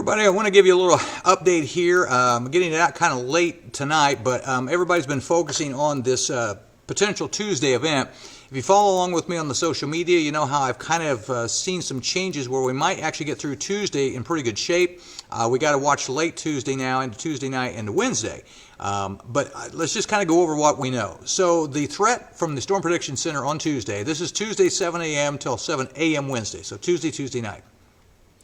Everybody, I want to give you a little update here. I'm getting it out kind of late tonight, but everybody's been focusing on this potential Tuesday event. If you follow along with me on the social media, you know how I've kind of seen some changes where we might actually get through Tuesday in pretty good shape. We got to watch late Tuesday now into Tuesday night into Wednesday. But let's just kind of go over what we know. So the threat from the Storm Prediction Center on Tuesday, this is Tuesday 7 a.m. till 7 a.m. Wednesday, so Tuesday night.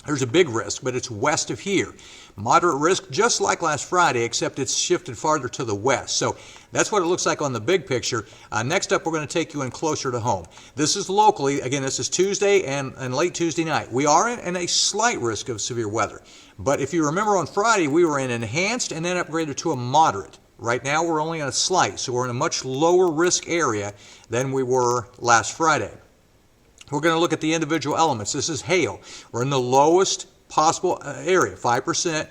There's a big risk, but it's west of here. Moderate risk, just like last Friday, except it's shifted farther to the west. So that's what it looks like on the big picture. Next up, we're going to take you in closer to home. This is locally. Again, this is Tuesday and late Tuesday night. We are in a slight risk of severe weather. But if you remember on Friday, we were in enhanced and then upgraded to a moderate. Right now, we're only on a slight, so we're in a much lower risk area than we were last Friday. We're going to look at the individual elements. This is hail. We're in the lowest possible area, 5%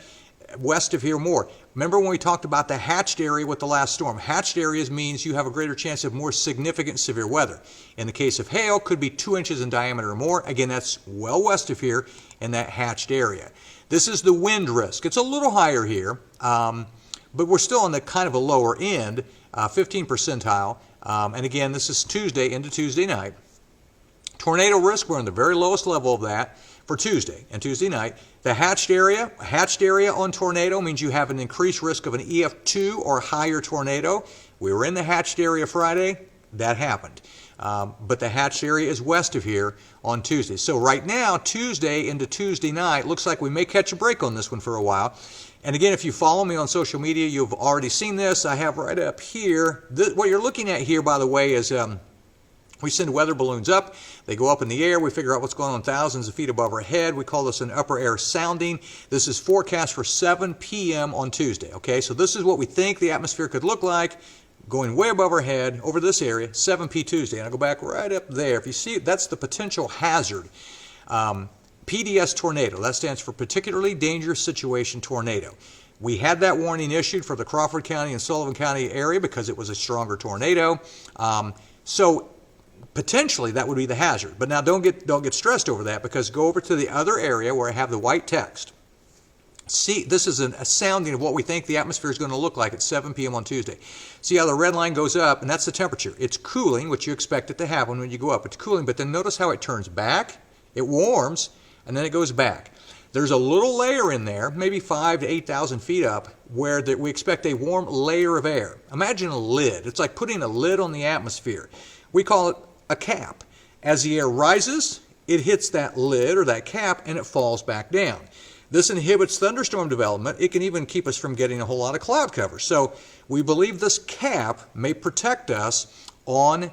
west of here more. Remember when we talked about the hatched area with the last storm? Hatched areas means you have a greater chance of more significant severe weather. In the case of hail, could be 2 inches in diameter or more. Again, that's well west of here in that hatched area. This is the wind risk. It's a little higher here, but we're still on the kind of a lower end, 15 percentile. And again, this is Tuesday into Tuesday night. Tornado risk, we're on the very lowest level of that for Tuesday and Tuesday night. The hatched area on tornado means you have an increased risk of an EF2 or higher tornado. We were in the hatched area Friday. That happened. But the hatched area is west of here on Tuesday. So right now, Tuesday into Tuesday night, looks like we may catch a break on this one for a while. And again, if you follow me on social media, you've already seen this. I have right up here. What you're looking at here, by the way, is we send weather balloons up. They go up in the air. We figure out what's going on thousands of feet above our head. We call this an upper air sounding. This is forecast for 7 p.m. on Tuesday. Okay, so this is what we think the atmosphere could look like going way above our head over this area, 7 p. Tuesday. And I'll go back right up there. If you see it, that's the potential hazard. PDS tornado. That stands for particularly dangerous situation tornado. We had that warning issued for the Crawford County and Sullivan County area because it was a stronger tornado. So potentially that would be the hazard. But now don't get stressed over that, because go over to the other area where I have the white text. See, this is a sounding of what we think the atmosphere is going to look like at 7 p.m. on Tuesday. See how the red line goes up, and that's the temperature. It's cooling, which you expect it to happen when you go up. It's cooling, but then notice how it turns back. It warms, and then it goes back. There's a little layer in there, maybe 5,000 to 8,000 feet up, where we expect a warm layer of air. Imagine a lid. It's like putting a lid on the atmosphere. We call it a cap. As the air rises, it hits that lid or that cap and it falls back down. This inhibits thunderstorm development. It can even keep us from getting a whole lot of cloud cover. So we believe this cap may protect us on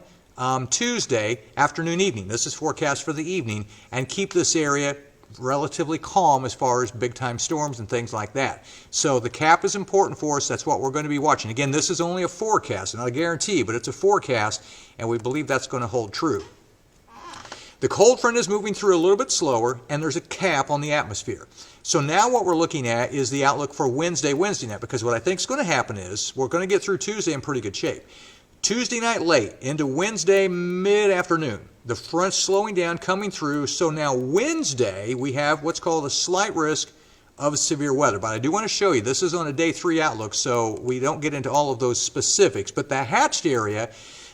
Tuesday afternoon, evening. This is forecast for the evening, and keep this area relatively calm as far as big time storms and things like that. So the cap is important for us. That's what we're going to be watching. Again, this is only a forecast, not a guarantee, but it's a forecast, and we believe that's going to hold true. The cold front is moving through a little bit slower, and there's a cap on the atmosphere. So now what we're looking at is the outlook for Wednesday night, because what I think is going to happen is we're going to get through Tuesday in pretty good shape. Tuesday night late into Wednesday mid-afternoon. The front's slowing down, coming through. So now Wednesday, we have what's called a slight risk of severe weather. But I do want to show you, this is on a day 3 outlook, so we don't get into all of those specifics. But the hatched area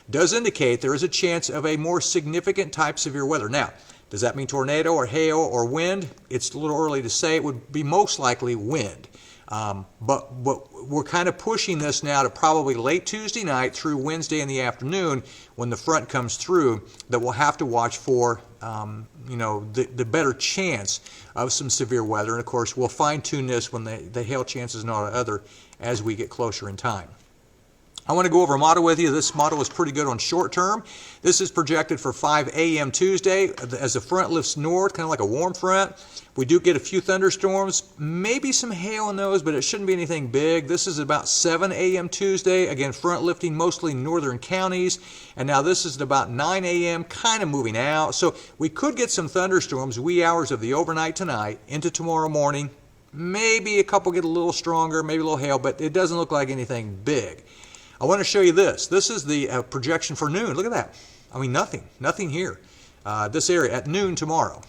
does indicate there is a chance of a more significant type severe weather. Now, does that mean tornado or hail or wind? It's a little early to say. It would be most likely wind. But we're kind of pushing this now to probably late Tuesday night through Wednesday in the afternoon when the front comes through, that we'll have to watch for the better chance of some severe weather. And of course, we'll fine-tune this when the hail chances and all the other as we get closer in time. I want to go over a model with you. This model is pretty good on short term. This is projected for 5 a.m. Tuesday as the front lifts north, kind of like a warm front. We do get a few thunderstorms, maybe some hail in those, but it shouldn't be anything big. This is about 7 a.m. Tuesday. Again, front lifting mostly northern counties. And now this is about 9 a.m., kind of moving out. So we could get some thunderstorms wee hours of the overnight tonight into tomorrow morning. Maybe a couple get a little stronger, maybe a little hail, but it doesn't look like anything big. I want to show you this. This is the projection for noon. Look at that. I mean, nothing here. This area at noon tomorrow.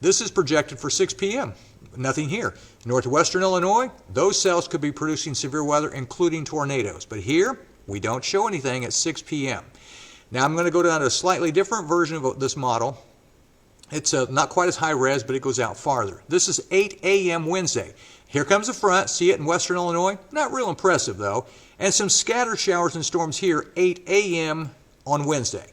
This is projected for 6 p.m. nothing here. Northwestern Illinois, those cells could be producing severe weather, including tornadoes. But here, we don't show anything at 6 p.m. Now I'm going to go down to a slightly different version of this model. It's not quite as high res, but it goes out farther. This is 8 a.m. Wednesday. Here comes the front. See it in western Illinois? Not real impressive, though. And some scattered showers and storms here, 8 a.m. on Wednesday.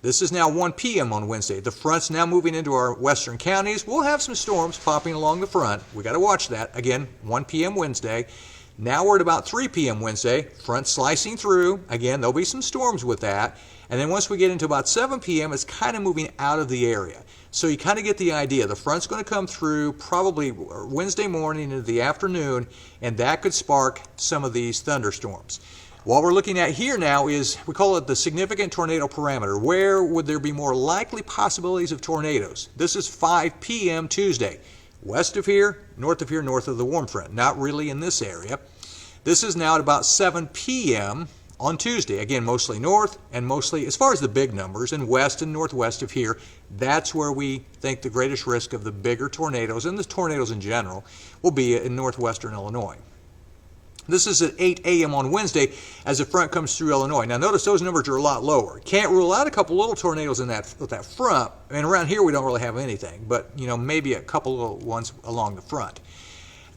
This is now 1 p.m. on Wednesday. The front's now moving into our western counties. We'll have some storms popping along the front. We got to watch that. Again, 1 p.m. Wednesday. Now we're at about 3 p.m. Wednesday. Front slicing through. Again, there'll be some storms with that. And then once we get into about 7 p.m., it's kind of moving out of the area. So you kind of get the idea. The front's going to come through probably Wednesday morning into the afternoon, and that could spark some of these thunderstorms. What we're looking at here now is, we call it the significant tornado parameter. Where would there be more likely possibilities of tornadoes? This is 5 p.m. Tuesday. West of here, north of the warm front. Not really in this area. This is now at about 7 p.m. on Tuesday. Again, mostly north and mostly, as far as the big numbers, and west and northwest of here, that's where we think the greatest risk of the bigger tornadoes, and the tornadoes in general, will be in northwestern Illinois. This is at 8 a.m. on Wednesday as the front comes through Illinois. Now notice those numbers are a lot lower. Can't rule out a couple little tornadoes in that front. I mean, around here we don't really have anything, but maybe a couple little ones along the front.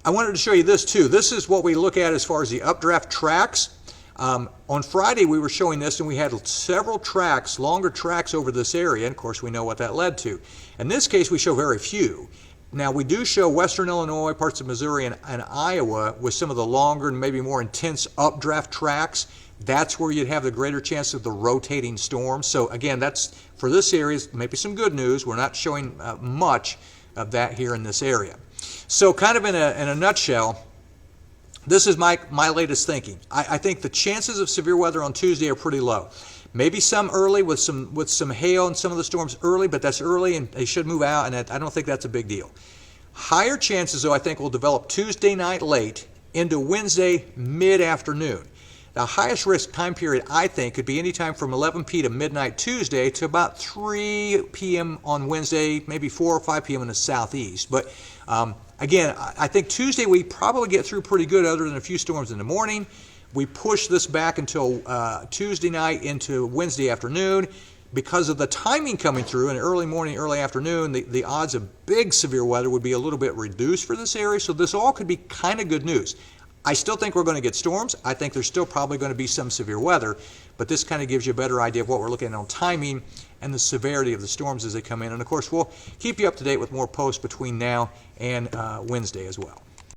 I wanted to show you this too. This is what we look at as far as the updraft tracks. On Friday we were showing this, and we had several tracks, longer tracks over this area, and of course we know what that led to. In this case we show very few. Now we do show western Illinois, parts of Missouri, and Iowa with some of the longer and maybe more intense updraft tracks. That's where you'd have the greater chance of the rotating storms. So again, that's for this area, maybe some good news. We're not showing much of that here in this area. So kind of in a nutshell, this is my latest thinking. I think the chances of severe weather on Tuesday are pretty low. Maybe some early with some hail and some of the storms early, but that's early and they should move out, and I don't think that's a big deal. Higher chances, though, I think will develop Tuesday night late into Wednesday mid-afternoon. The highest risk time period, I think, could be anytime from 11 p.m. to midnight Tuesday to about 3 p.m. on Wednesday, maybe 4 or 5 p.m. in the southeast. But again, I think Tuesday we probably get through pretty good other than a few storms in the morning. We push this back until Tuesday night into Wednesday afternoon. Because of the timing coming through in early morning, early afternoon, the odds of big severe weather would be a little bit reduced for this area. So this all could be kind of good news. I still think we're going to get storms. I think there's still probably going to be some severe weather, but this kind of gives you a better idea of what we're looking at on timing and the severity of the storms as they come in. And of course, we'll keep you up to date with more posts between now and Wednesday as well.